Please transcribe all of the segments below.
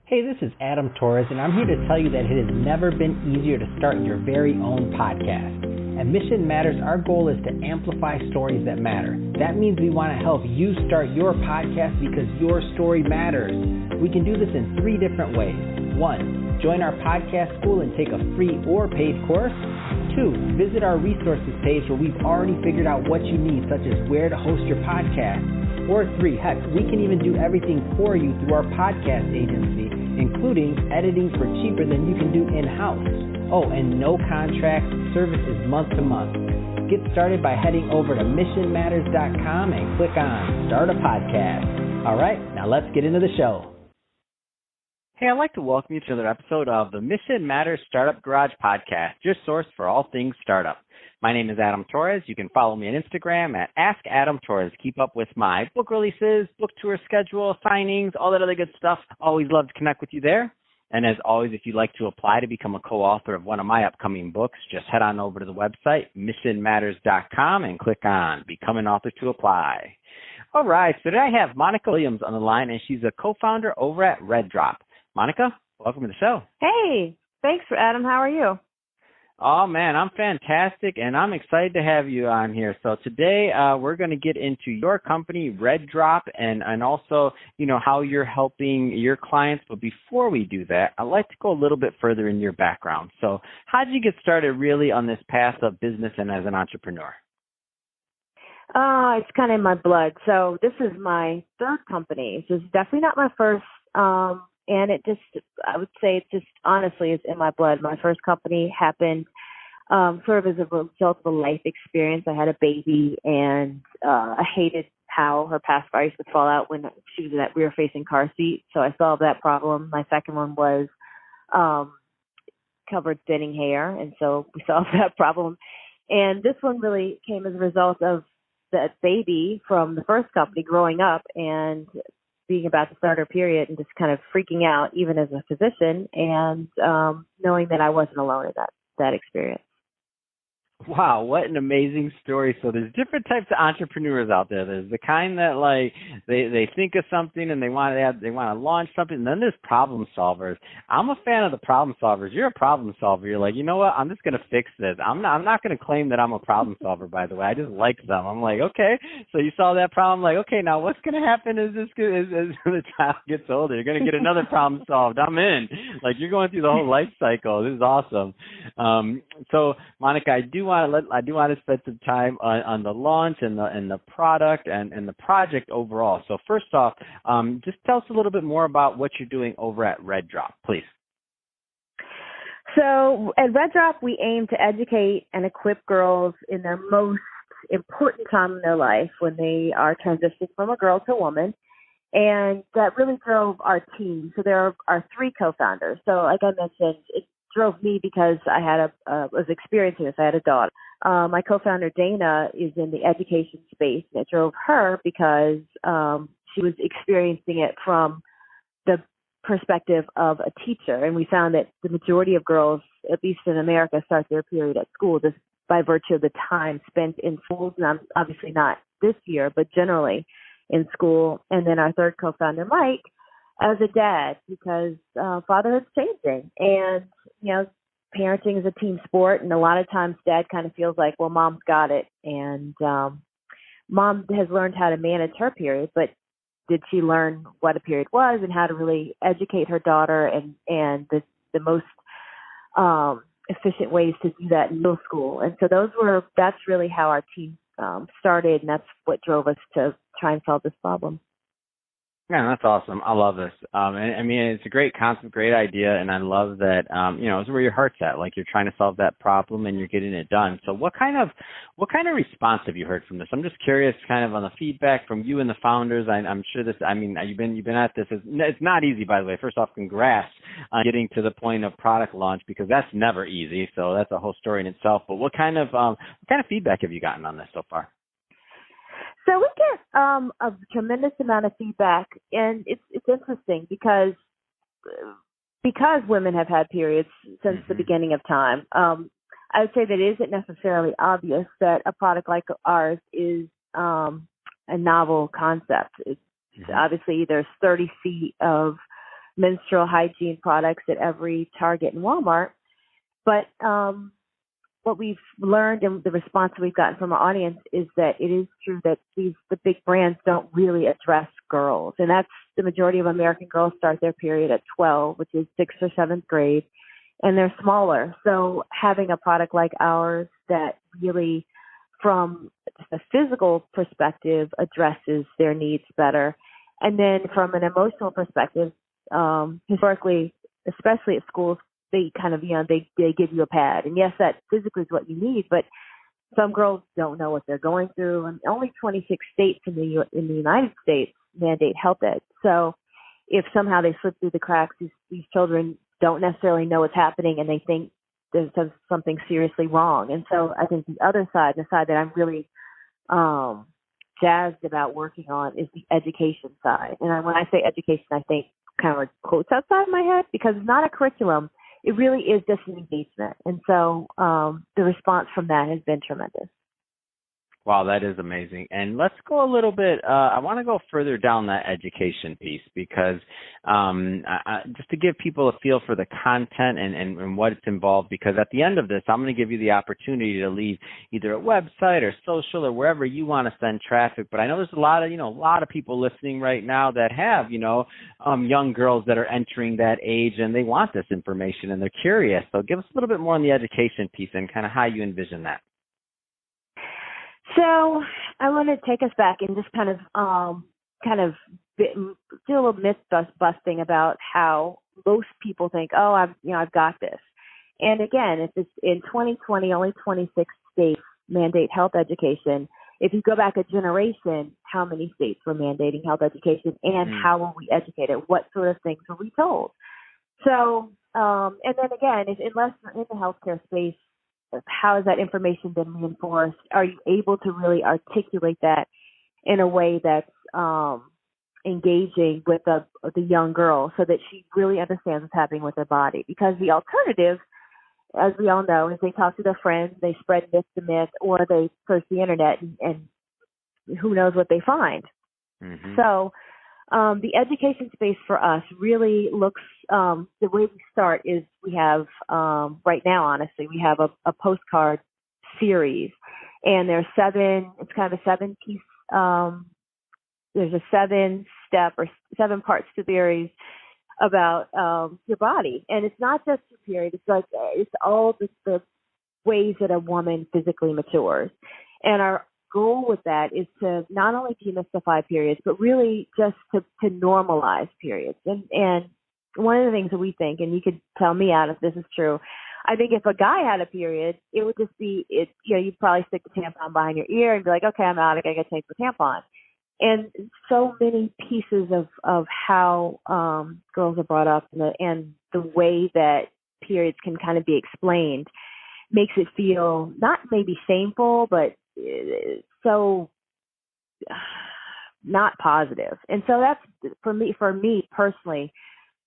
Hey, this is Adam Torres, and I'm here to tell you that it has never been easier to start your very own podcast. At Mission Matters, our goal is to amplify stories that matter. That means we want to help you start your podcast because your story matters. We can do this in 3 different ways. 1, join our podcast school and take a free or paid course. 2, visit our resources page where we've already figured out what you need, such as where to host your podcast. Or 3, heck, we can even do everything for you through our podcast agency, including editing for cheaper than you can do in-house. Oh, and no contract, service is month to month. Get started by heading over to missionmatters.com and click on Start a Podcast. All right, now let's get into the show. Hey, I'd like to welcome you to another episode of the Mission Matters Startup Garage Podcast, your source for all things startup. My name is Adam Torres. You can follow me on Instagram at AskAdamTorres. Keep up with my book releases, book tour schedule, signings, all that other good stuff. Always love to connect with you there. And as always, if you'd like to apply to become a co-author of one of my upcoming books, just head on over to the website, missionmatters.com, and click on Become an Author to apply. All right, so today I have Monica Williams on the line, and she's a co-founder over at RedDrop. Monica, welcome to the show. Hey, thanks, Adam. How are you? Oh, man, I'm fantastic, and I'm excited to have you on here. So today we're going to get into your company, RedDrop, and also, how you're helping your clients. But before we do that, I'd like to go a little bit further in your background. So how did you get started really on this path of business and as an entrepreneur? It's kind of in my blood. So this is my 3rd company. So it's definitely not my first. And I would say it just honestly is in my blood. My first company happened sort of as a result of a life experience. I had a baby, and I hated how her pacifier used to fall out when she was in that rear-facing car seat. So I solved that problem. My second one was covered thinning hair, and so we solved that problem. And this one really came as a result of that baby from the first company growing up and being about to start her period and just kind of freaking out, even as a physician, and knowing that I wasn't alone in that experience. Wow, what an amazing story. So there's different types of entrepreneurs out there. There's the kind that they think of something and they want to launch something, and then there's problem solvers. I'm a fan of the problem solvers. You're a problem solver. You're like, you know what? I'm just going to fix this. I'm not going to claim that I'm a problem solver, by the way. I just like them. I'm like, okay, so you solve that problem. Like, okay, now what's going to happen as the child gets older? You're going to get another problem solved. I'm in. Like, you're going through the whole life cycle. This is awesome. So Monica, I do want to spend some time on the launch and the product and the project overall. So first off, just tell us a little bit more about what you're doing over at RedDrop, please. So at RedDrop, we aim to educate and equip girls in their most important time in their life when they are transitioning from a girl to a woman. And that really drove our team. So there are 3 co-founders. So like I mentioned, it drove me because I was experiencing this. I had a daughter. My co-founder Dana is in the education space, and it drove her because she was experiencing it from the perspective of a teacher. And we found that the majority of girls, at least in America, start their period at school just by virtue of the time spent in schools. And obviously not this year, but generally in school. And then our 3rd co-founder, Mike, as a dad, because fatherhood's changing, and parenting is a team sport, and a lot of times dad kind of feels like, well, mom's got it, and mom has learned how to manage her period, but did she learn what a period was and how to really educate her daughter and the most efficient ways to do that in middle school? And so that's really how our team started, and that's what drove us to try and solve this problem. Yeah, that's awesome. I love this. I mean, it's a great concept, great idea, and I love that, it's where your heart's at. Like, you're trying to solve that problem and you're getting it done. So what kind of response have you heard from this? I'm just curious kind of on the feedback from you and the founders. I'm sure you've been at this. It's not easy, by the way. First off, congrats on getting to the point of product launch, because that's never easy. So that's a whole story in itself. But what kind of feedback have you gotten on this so far? So we get a tremendous amount of feedback, and it's interesting because women have had periods since the beginning of time. I would say that it isn't necessarily obvious that a product like ours is a novel concept. It's obviously there's 30 feet of menstrual hygiene products at every Target and Walmart. But what we've learned and the response we've gotten from our audience is that it is true that the big brands don't really address girls. And that's the majority of American girls start their period at 12, which is 6th or 7th grade, and they're smaller. So having a product like ours that really, from a physical perspective, addresses their needs better. And then from an emotional perspective, historically, especially at schools, they kind of, they give you a pad. And yes, that physically is what you need, but some girls don't know what they're going through. And only 26 states in the United States mandate health ed. So if somehow they slip through the cracks, these children don't necessarily know what's happening and they think there's something seriously wrong. And so I think the other side, the side that I'm really jazzed about working on, is the education side. And when I say education, I think kind of like quotes outside my head, because it's not a curriculum. It really is just an engagement. And so the response from that has been tremendous. Wow, that is amazing. And let's go a little bit, I want to go further down that education piece, because just to give people a feel for the content and what it's involved, because at the end of this, I'm going to give you the opportunity to leave either a website or social or wherever you want to send traffic. But I know there's a lot of people listening right now that have, young girls that are entering that age and they want this information and they're curious. So give us a little bit more on the education piece and kind of how you envision that. So I want to take us back and just kind of do a little myth busting about how most people think, oh, I've got this. And again, if it's in 2020, only 26 states mandate health education. If you go back a generation, how many states were mandating health education, and how were we educated? What sort of things were we told? So, and then again, unless you're in the healthcare space, how has that information been reinforced? Are you able to really articulate that in a way that's engaging with the young girl so that she really understands what's happening with her body? Because the alternative, as we all know, is they talk to their friends, they spread myth to myth, or they search the internet and who knows what they find. Mm-hmm. So the education space for us really looks, the way we start is we have, right now, honestly, we have a postcard series, and there's it's kind of a 7-piece, there's a 7-step or 7-part series about your body. And it's not just your period, it's all the ways that a woman physically matures. And our goal with that is to not only demystify periods, but really just to normalize periods. And one of the things that we think, and you could tell me out if this is true, I think if a guy had a period, it would just be, you'd probably stick the tampon behind your ear and be like, okay, I'm out, I gotta change the tampon. And so many pieces of how girls are brought up and the way that periods can kind of be explained makes it feel not maybe shameful, but so not positive. And so that's for me personally,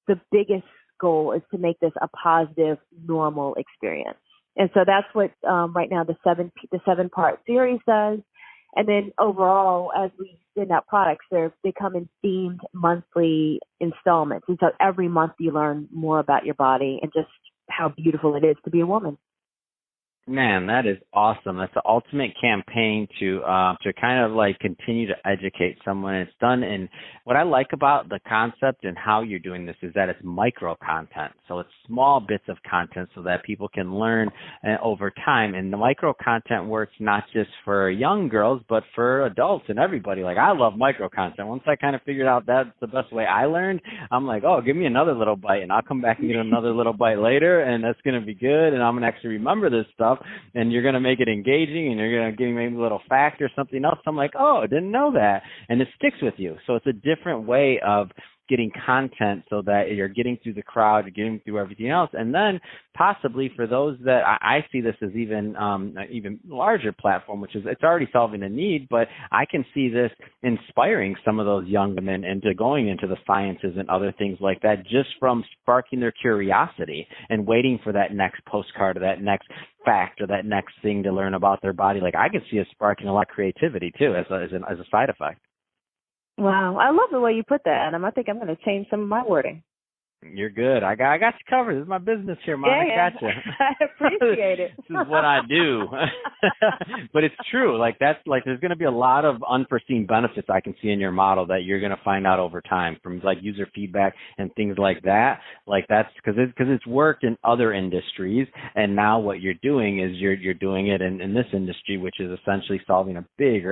the biggest goal is to make this a positive, normal experience. And so that's what right now the 7-part series does. And then overall, as we send out products, they come in themed monthly installments. And so every month you learn more about your body and just how beautiful it is to be a woman. Man, that is awesome. That's the ultimate campaign to kind of like continue to educate someone. It's done. And what I like about the concept and how you're doing this is that it's micro content. So it's small bits of content so that people can learn over time. And the micro content works not just for young girls, but for adults and everybody. Like, I love micro content. Once I kind of figured out that's the best way I learned, I'm like, oh, give me another little bite, and I'll come back and get another little bite later, and that's going to be good. And I'm going to actually remember this stuff. And you're going to make it engaging, and you're going to give me maybe a little fact or something else. I'm like, oh, I didn't know that. And it sticks with you. So it's a different way of getting content so that you're getting through the crowd, you're getting through everything else. And then possibly for those that I see this as even larger platform, which is it's already solving a need, but I can see this inspiring some of those young women into going into the sciences and other things like that, just from sparking their curiosity and waiting for that next postcard or that next fact or that next thing to learn about their body. Like, I could see it sparking a lot of creativity too as a side effect. Wow. I love the way you put that, Adam. I think I'm going to change some of my wording. You're good. I got you covered. This is my business here, Monica. Yeah, Gotcha. I appreciate it. This is what I do. But it's true. Like that's like there's going to be a lot of unforeseen benefits I can see in your model that you're going to find out over time from like user feedback and things like that. Like that's because it's worked in other industries, and now what you're doing is you're doing it in this industry, which is essentially solving a big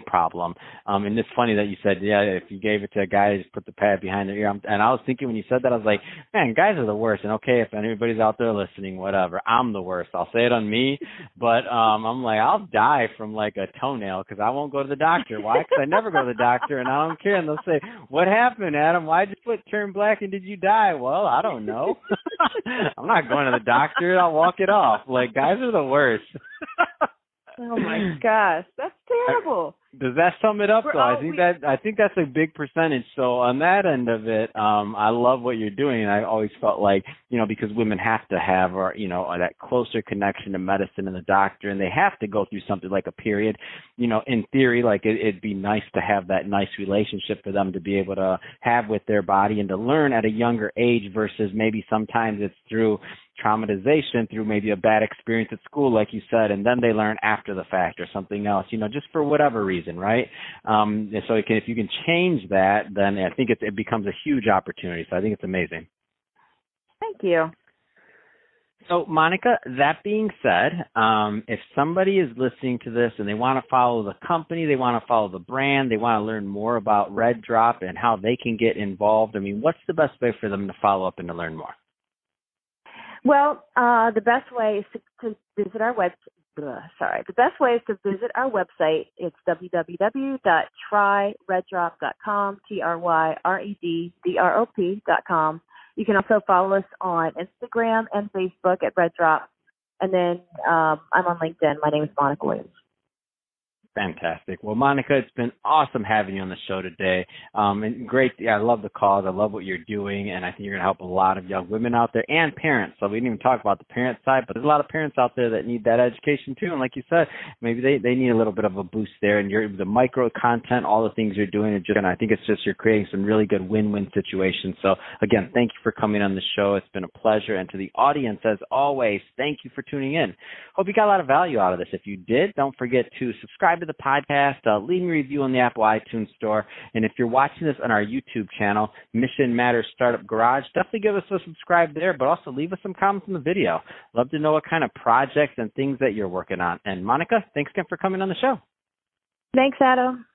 problem. And it's funny that you said, yeah, if you gave it to a guy, just put the pad behind their ear. And I was thinking when you said that, I was like, man, guys are the worst. And okay, if anybody's out there listening, whatever, I'm the worst. I'll say it on me. But I'm like, I'll die from like a toenail because I won't go to the doctor. Why? Because I never go to the doctor, and I don't care. And they'll say, what happened, Adam? Why'd your foot turn black and did you die? Well, I don't know. I'm not going to the doctor. I'll walk it off. Like, guys are the worst. Oh my gosh, that's terrible. Does that sum it up though? I think that's a big percentage. So on that end of it, I love what you're doing. And I always felt like, because women have to have, that closer connection to medicine and the doctor, and they have to go through something like a period, in theory, like it'd be nice to have that nice relationship for them to be able to have with their body and to learn at a younger age versus maybe sometimes it's through traumatization, through maybe a bad experience at school, like you said, and then they learn after the fact or something else, just for whatever reason, right? So if you can change that, then I think it becomes a huge opportunity. So I think it's amazing. Thank you. So, Monica, that being said, if somebody is listening to this and they want to follow the company, they want to follow the brand, they want to learn more about RedDrop and how they can get involved, what's the best way for them to follow up and to learn more? Well, the best way is to visit our website. The best way is to visit our website. It's www.tryreddrop.com, TRYREDDROP.com. You can also follow us on Instagram and Facebook at RedDrop. And then I'm on LinkedIn. My name is Monica Williams. Fantastic. Well, Monica, it's been awesome having you on the show today. And great. Yeah, I love the cause. I love what you're doing. And I think you're going to help a lot of young women out there and parents. So we didn't even talk about the parent side, but there's a lot of parents out there that need that education too. And like you said, maybe they need a little bit of a boost there. And the micro content, all the things you're doing, and I think it's just you're creating some really good win-win situations. So again, thank you for coming on the show. It's been a pleasure. And to the audience, as always, thank you for tuning in. Hope you got a lot of value out of this. If you did, don't forget to subscribe to the podcast, leave me a review on the Apple iTunes Store, and if you're watching this on our YouTube channel, Mission Matters Startup Garage, definitely give us a subscribe there, but also leave us some comments in the video. Love to know what kind of projects and things that you're working on. And Monica, thanks again for coming on the show. Thanks, Adam.